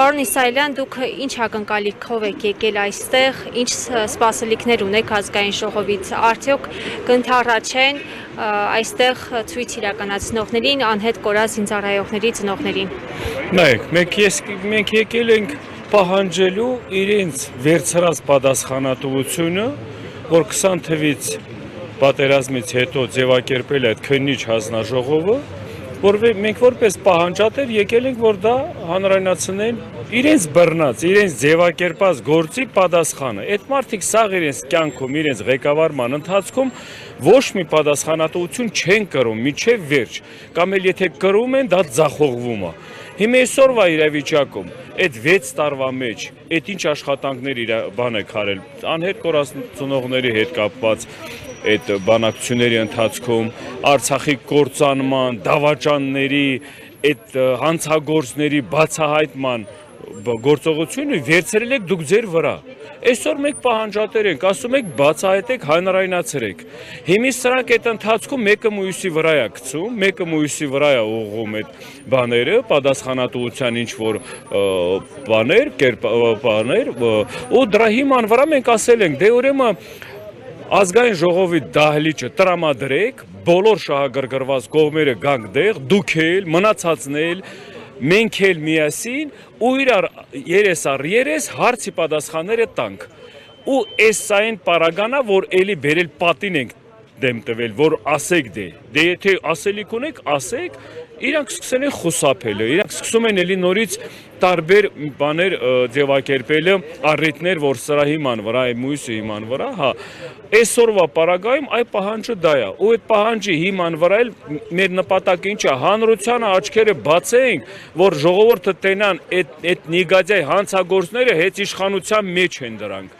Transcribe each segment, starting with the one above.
Պարոն Իսրայելյան, դուք ինչ ակնկալիքով եք եկել այստեղ, ինչ սպասելիքներ ունեք ազգային ժողովից, արդյոք կընդառաջեն այստեղ ցույց իրականացնողներին, անհետ կորած զինծառայողների ծնողներին։ Նայեք, մենք եկել ենք պահանջելու իրենց վերցրած պատասխանատվությունը, որ 20 թվից պատերազմից հետո ձևակերպել այդ քննիչ հանձնաժողովը, որ մենք որպես պահանջատեր եկել ենք, որ դա հանրայնացնեն իրենց բռնած, իրենց ձևակերպած գործի պատասխանը։ Այդ մարդիկ սաղ իրենց կյանքում, իրենց ղեկավարման ընթացքում ոչ մի պատասխանատվություն չեն կրում մինչև վերջ, կամ էլ եթե կրում են, դա ձախողվում է։ Հիմա այսօրվա իրավիճակում այդ 6 տարվա մեջ այդ ինչ աշխատանքներ բան եք արել, անհետ կորած ծնողների հետ կապված այդ բանակցությունների ընթացքում, Արցախի կործանման, դավաճանների, այդ հանցագործների բացահայտման գործողությունը վերցրել եք դուք ձեր վրա։ Այսօր մենք պահանջատեր ենք, ասում եք բացահայտեք, հանրայնացրեք։ Հիմա սրանք այդ ընթացքում մեկը մյուսի վրա է գցում, մեկը մյուսի վրա է ուղղում այդ բաները, պատասխանատվության ինչ որ բաներ, ու դրա հիման վրա մենք ասել ենք, դե ուրեմն ազգային ժողովի դահլիճը տրամադրեք, բոլոր շահագրգռված կողմերը գանք դեղ, դուք էլ, մնացածն էլ, մենք էլ միասին ու իրար երես առ երես հարցի պատասխանները տանք։ Ու այս այն պարագանա, որ էլի բերել պատին ենք դեմ տվել, որ ասեք դե եթե ասելիք ունեք, ասեք, իրանք սկսեն են խուսափելը, իրանք սկսում են էլի նորից տարբեր բաներ ձևակերպելը, առիթներ, որ սրա հիման վրա, մյուսի հիման վրա, հա, այսօրվա պարագայում այ պահանջը դա է, ու այդ պահանջի հիման վրա էլ մեր նպատակը ինչ է, հանրությանը աչքերը բացենք, որ ժողովուրդը տենան այդ նիգադյայ հանցագործները հետ իշխանության մեջ են դրանք։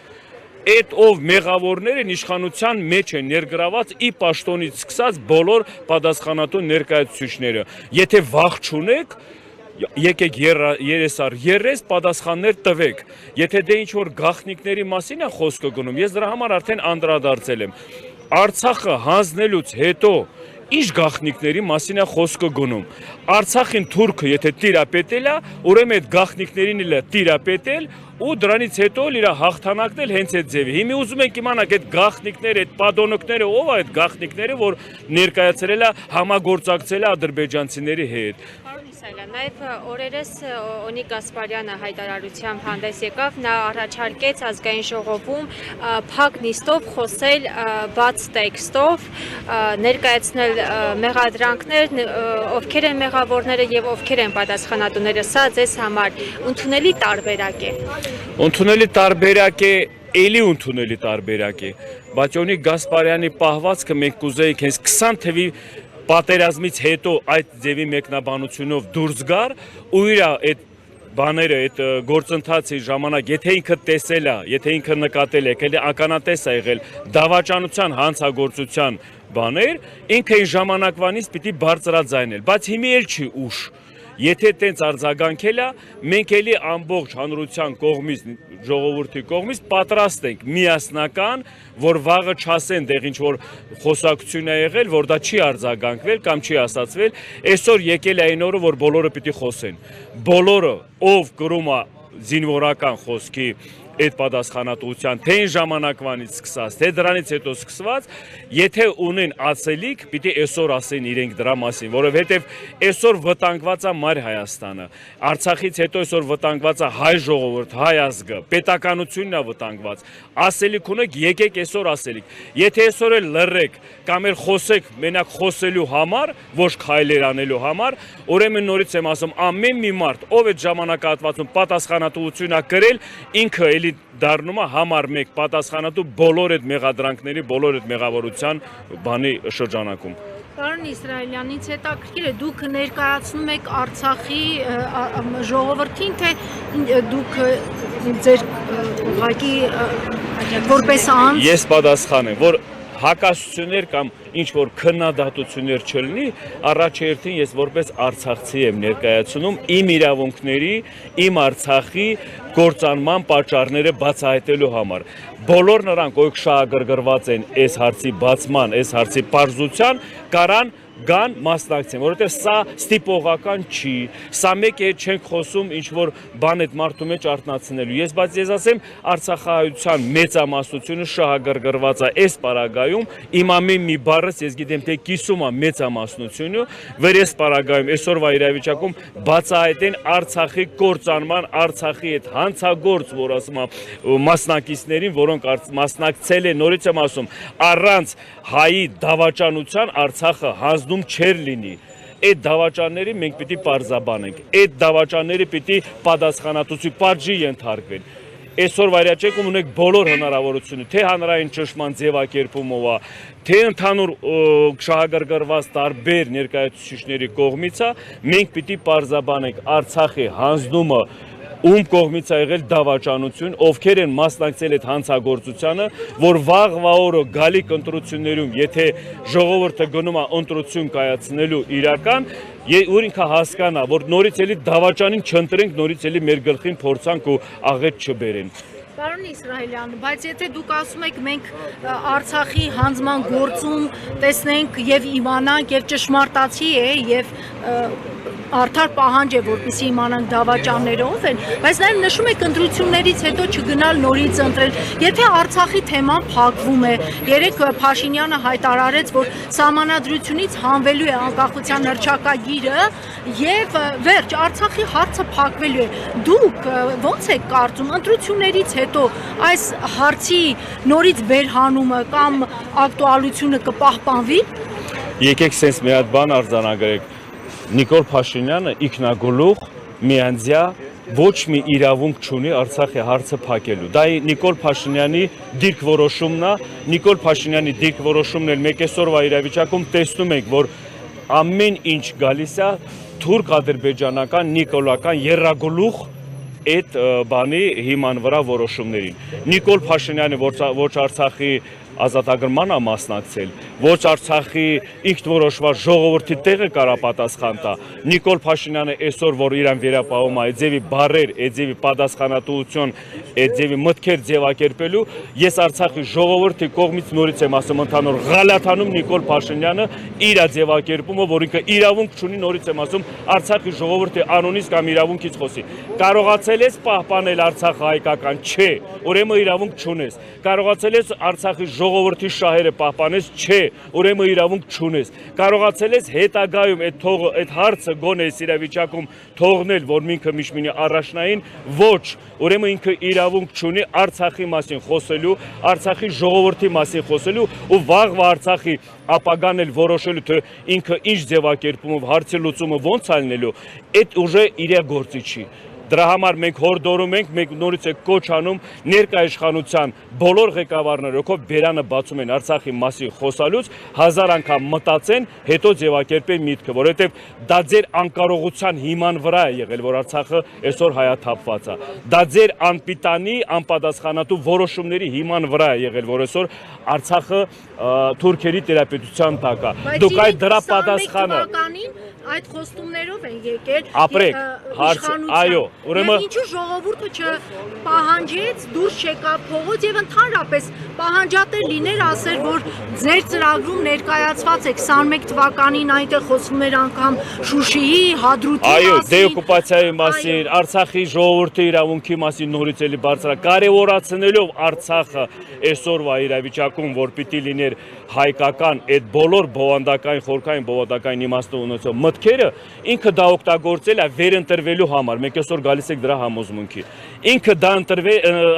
Այդ ով մեղավորներն իշխանության մեջ են ներգրաված ի պաշտոնից սկսած բոլոր պատասխանատու ներկայացուցիչները։ Եթե վախ չունեք, եկեք երես առ երես պատասխաններ տվեք։ Եթե դե ինչ որ գաղտնիքների մասին է խոսքը գնում, ես դրա համար արդեն անդրադարձել եմ։ Արցախը հանձնելուց հետո ինչ գաղտնիքների մասին է խոսքը գնում։ Արցախին թուրքը եթե տիրապետել է, ուրեմն այդ գաղտնիքներին էլ է տիրապետել ու դրանից հետո իր հաղթանակն էլ հենց այդ ձևի։ Հիմա ուզում ենք իմանալ այդ գաղտնիքները, այդ պատոնոկները ով է այդ գաղտնիքները, որ ներկայացրել է համագործակցել է ադրբեջանցիների հետ։ Նաև օրերս Օնիկ Գասպարյանը հայտարարությամբ հանդես եկավ, նա առաջարկեց ազգային ժողովում փակ նիստով խոսել բաց տեքստով, ներկայացնել մեղադրանքներ, ովքեր են մեղավորները եւ ովքեր են պատասխանատուները, սա ձեզ համար ընդունելի տարբերակ է։ Ընդունելի տարբերակ է, էլի ընդունելի տարբերակ է, բայց Օնիկ Գասպարյանի պահվածքը մենք կուզեինք հենց 20 թվի պատերազմից հետո այդ ձևի մեկնաբանությունով դուրս գար ու իր այդ բաները, այդ գործընթացի ժամանակ, եթե ինքը տեսել է, եթե ինքը նկատել է, եկել ականատես է եղել դավաճանության հանցագործության բաներ, ինքը այն ժամանակվանից պիտի բարձրաձայնել, բայց հիմա էլ չի ուշ։ Եթե տենց արձագանքել է, մենք էլի ամբողջ հանրության կողմից, ժողովրդի կողմից պատրաստ ենք միասնական, որ վաղը չասեն դեղ ինչ որ խոսակցություն է եղել, որ դա չի արձագանքվել կամ չի ասացվել, այսօր եկել է այն օրը, որ բոլորը պիտի խոսեն։ Բոլորը, ով կրում է զինվորական խոսքի այդ պատասխանատվության, թե այն ժամանակվանից սկսած, թե դրանից հետո սկսված, եթե ունեն ասելիք, պիտի այսօր ասեն իրենք դրա մասին, որովհետև այսօր վտանգված է մայր Հայաստանը, Արցախից հետո այսօր վտանգված է հայ ժողովուրդ, հայ ազգը, պետականությունն է վտանգված, ասելիք ունեք, եկեք այսօր ասելիք, եթե այսօր էլ լռեք կամ էլ խոսեք մենակ խոսելու համար, ոչ քայլեր անելու համար, ուրեմն նորից եմ ասում, ամեն մի մարդ, ով այդ ժամանակահատվածում պատասխանատվություն է կրել, ինքը էլի դառնում է համար մեկ պատասխանատու բոլոր այդ մեղադրանքների, բոլոր այդ մեղավորության բանի շրջանակում։ Պարոն Իսրայելյանից հետաքրքիր է, դուք ներկայացնում եք Արցախի ժողովրդին, թե դուք ձեր ուղղակի որպես անձ։ Ես պատասխան եմ, որ հակասություններ կամ ինչ որ քննադատություններ չլինի, առաջերտին ես որպես արցախցի եմ ներկայացնում իմ իրավունքների, իմ Արցախի գործանման պատճառները բացահայտելու համար։ Բոլոր նրանք, ովքեր շահագրգռված են այս հարցի բացման, այս հարցի պարզության, կարան գան մասնակցեն, որովհետև սա ստիպողական չի, սա մեկ է չենք խոսում ինչ որ բան այդ մարդու մեջ արտնացնելու։ Բայց ես ասեմ, արցախահայության մեծամասնությունը շահագրգռված է այս պարագայում, իմ ամեն մի բառս ես գիտեմ թե կիսում է մեծամասնությունը, վերես պարագայում այսօրվա իրավիճակում բացահայտեն Արցախի կործանման, Արցախի այդ հանցագործ, որ ասում եմ մասնակիցներին, որոնք մասնակցել են, նորից եմ ասում, առանց հայի դավաճանության Արցախը հանձնում չէր լինի։ Այդ դավաճանները մենք պիտի պարզաբանենք, այդ դավաճանները պիտի պատասխանատվության պատժի ենթարկվեն։ Այսօր վայրաճեկում ունենք բոլոր հնարավորությունը, թե հանրային ճնշման ձևակերպումով, թե ընդհանուր շահագրգռված տարբեր ներկայացուցիչների կողմից, մենք պիտի պարզաբանենք Արցախի հանձնումը ում կողմից է եղել դավաճանություն, ովքեր են մասնակցել այդ հանցագործությանը, որ վաղվա օրը գալիք ընտրություններում, եթե ժողովուրդը գնում է ընտրություն կայացնելու իրական, որ ինքը հասկանա, որ նորից էլի դավաճանին չընտրենք, նորից էլի մեր գլխին փորձանք ու աղետ չբերեն։ Պարոն Իսրայելյան, բայց եթե դուք ասում եք մենք Արցախի հանձնման գործում տեսնենք եւ իմանանք եւ ճշմարտացի է եւ արդար պահանջ է, որպեսզի իմանանք դավաճանները ով են, բայց նաև նշում եք ընտրություններից հետո չգնալ նորից ընտրել։ Եթե Արցախի թեման փակվում է, երեք Փաշինյանը հայտարարեց, որ սահմանադրությունից հանվելու է անկախության հռչակագիրը եւ վերջ Արցախի հարցը փակվելու է։ Դուք ո՞նց եք կարծում ընտրություններից հետո այս հարցի նորից վերհանումը կամ ակտուալությունը կպահպանվի։ Եկեք sense մի հատ բան արձանագրենք։ Նիկոլ Փաշինյանը ինքնագլուխ միանձյա ոչ մի իրավունք չունի Արցախի հարցը փակելու։ Դա Նիկոլ Փաշինյանի դիրքորոշումն է, Նիկոլ Փաշինյանի դիրքորոշումն էլ մեկ այսօրվա իրավիճակում տեսնում ենք, որ ամեն ինչ գալիս է թուրք-ադրբեջանական, նիկոլական երրագլուխ այդ բանի հիման վրա որոշումներին։ Նիկոլ Փաշինյանը ոչ Արցախի ազատագրման է մասնակցել, ոչ Արցախի ինքնորոշված ժողովրդի տեղը կարա պատասխան տա։ Նիկոլ Փաշինյանը այսօր որ իրան վերապահում է, այդ ձևի բարեր, այդ ձևի պատասխանատվություն, այդ ձևի մտքեր ձևակերպելու, ես Արցախի ժողովրդի կողմից նորից եմ ասում ընդհանուր ղալաթանում Նիկոլ Փաշինյանը իր ձևակերպումը, որ ինքը իրավունք չունի, նորից եմ ասում Արցախի ժողովրդի անունից կամ իրավունքից խոսի։ Կարողացել ես պահպանել Արցախը հայկական, չէ, ուրեմն իրավունք չունես։ Կարողացել ես Արցախի ժողովրդի շահերը պահպանես, չէ, ուրեմն իրավունք չունես։ Կարողացել ես հետագայում այդ հարցը գոնե այս իրավիճակում թողնել, որ ինքը միշտ առաջնային, ոչ, ուրեմն ինքը իրավունք չունի Արցախի մասին խոսելու, Արցախի ժողովրդի մասին խոսելու ու վաղվա Արցախի ապագան էլ որոշելու, թե ինքը ինչ ձևակերպումով հարցի լուծումը ոնց ալնելու, այդ ուժը իր գործի չի։ Դրա համար մենք հորդորում ենք, մենք նորից է կոչ անում ներկա իշխանության բոլոր ղեկավարները, ովքեր բերանը բացում են Արցախի մասին խոսալուց, 1000 անգամ մտածեն, հետո ձևակերպեն միտքը, որովհետև դա ձեր անկարողության հիման վրա է եղել, որ Արցախը այսօր հայաթափված է։ Դա ձեր անպիտանի, անպատասխանատու որոշումների հիման վրա է եղել, որ այսօր Արցախը թուրքերի տերապետության տակ է։ Դուք այդ դրա պատասխանը այդ խոստումներով են եկել ապրեք, հարցը, այո, ուրեմն ինչու ժողովուրդը չպահանջեց, դուրս չեկավ փողոց եւ ընդհանրապես պահանջատեր լիներ ասել, որ ձեր ծրագրում ներկայացված է 21 թվականին այնտեղ խոսվում էր անգամ Շուշիի, Հադրութի մասին։ Այո, դեօկուպացիայի մասին, Արցախի ժողովրդի իրավունքի մասին նորից էլի բարձր կարևորացնելով Արցախը այսօրվա իրավիճակում, որ պիտի լիներ հայկական այդ բոլոր բովանդակային, խորքային բովանդակային իմաստով ունեցող մտքերը, ինքը դա օգտագործել է վերընտրվելու համար, մենք այսօր գալիս ենք դրա համոզմունքի։ Ինքը դա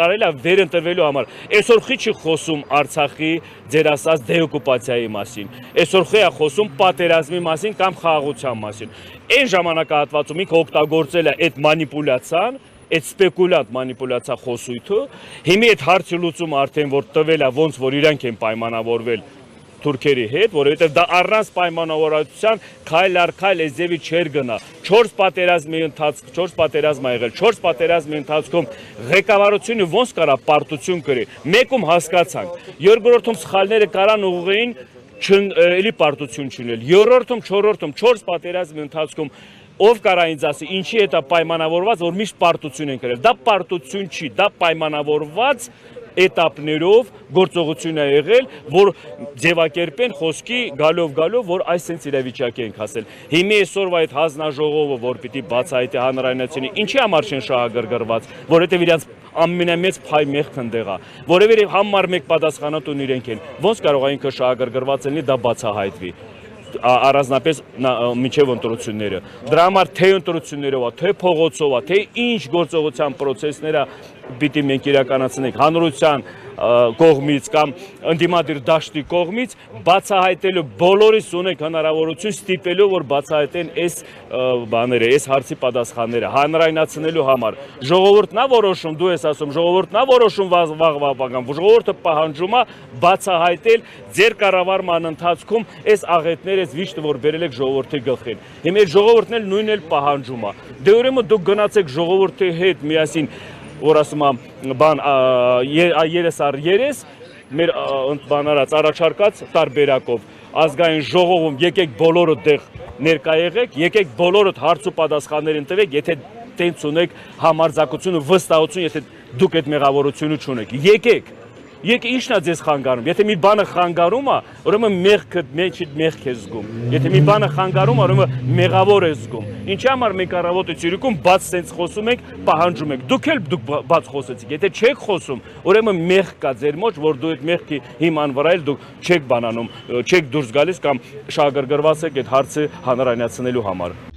արել է վերընտրվելու համար։ Այսօր խի չի խոսում Արցախի ձեր ասած դեօկուպացիայի մասին։ Այսօր խի է խոսում պատերազմի մասին կամ խաղաղության մասին։ Այն ժամանակահատվածում ինքը օգտագործել է այդ մանիպուլյացիան, այդ սպեկուլյանտ մանիպուլյացիա խոսույթը, հիմի այդ հարցի լուծումը արդեն որ տվել է ոնց որ իրանք են պայմանավորվել թուրքերի հետ, որովհետև դա առանց պայմանավորվածության քայլ առ քայլ այս ձևի չէր գնա։ 4 պատերազմի ընթացքում 4 պատերազմ ա եղել, 4 պատերազմի ընթացքում ղեկավարությունը ոնց կարա պարտություն կրի։ Մեկում հասկացանք, երկրորդում սխալները կարան ուղղեին էլի պարտություն չունել։ Երրորդում, չորրորդում 4 պատերազմի ընթացքում ով կարա ինձ ասի, ինչի հետ է պայմանավորված, որ միշտ պարտություն են կրել։ Դա պարտություն չի, դա պայմանավորված էտապներով գործողություն է եղել, որ ձևակերպեն խոսքի գալով, որ այս sense իրավիճակի ենք հասել։ Հիմա այսօրվա այդ հանձնաժողովը, որ պիտի բացահայտի հանրայնացիոնի, ինչի համար չեն շահագրգռված, որովհետև իրենց ամենամեծ փայ մեղքն դեղ է, որևէ համար մեկ պատասխանատուն իրենք են։ Ոնց կարող է ինքը շահագրգռված լինի, դա բացահայտվի առանձնապես միջև ընտրությունները։ Դրա համար թե ընտրություններով, թե փողոցով, թե ինչ գործողության process-ները պիտի մենք իրականացնենք հանրության կողմից կամ ընդդիմադիր դաշտի կողմից, բացահայտելու բոլորիս ունենք հնարավորություն ստիպելու, որ բացահայտեն այս բաները, այս հարցի պատասխանները, հանրայնացնելու համար։ Ժողովուրդն է որոշում, դու ես ասում, ժողովուրդն է որոշում վաղվա, ժողովուրդը պահանջում է բացահայտել ձեր կառավարման ընթացքում այս աղետները, այս վիշտը, որ բերել եք ժողովրդի գլխին։ Հիմա ժողովուրդն էլ նույնն էլ պահանջում է։ Դե ուրեմն դուք գնացեք ժողովրդի հետ միասին, որ ասում եմ բան երես առ երես մեր բանարած առաջարկած տարբերակով ազգային ժողովում եկեք բոլորդ դեղ ներկա եղեք, եկեք բոլորդ հարց ու պատասխաններին տվեք, եթե տենց ունեք համարձակություն ու վստահություն, եթե դուք այդ մեղավորությունը չունեք, եկեք ինչն է ձեզ խանգարում։ Եթե մի բանը խանգարում է, ուրեմն մեղքը մեղք է զգում։ Եթե մի բանը խանգարում է, ուրեմն մեղավոր է զգում։ Ինչի համար մենք առավոտը Ցյուրիքում բաց sense խոսում ենք, պահանջում ենք։ Դուք էլ բաց խոսեցիք։ Եթե չեք խոսում, ուրեմն մեղք կա ձեր մոտ, որ դու այդ մեղքի հիման վրա էլ դուք չեք բանանում, չեք դուրս գալիս կամ շահագրգռված եք այդ հարցը հանրայնացնելու համար։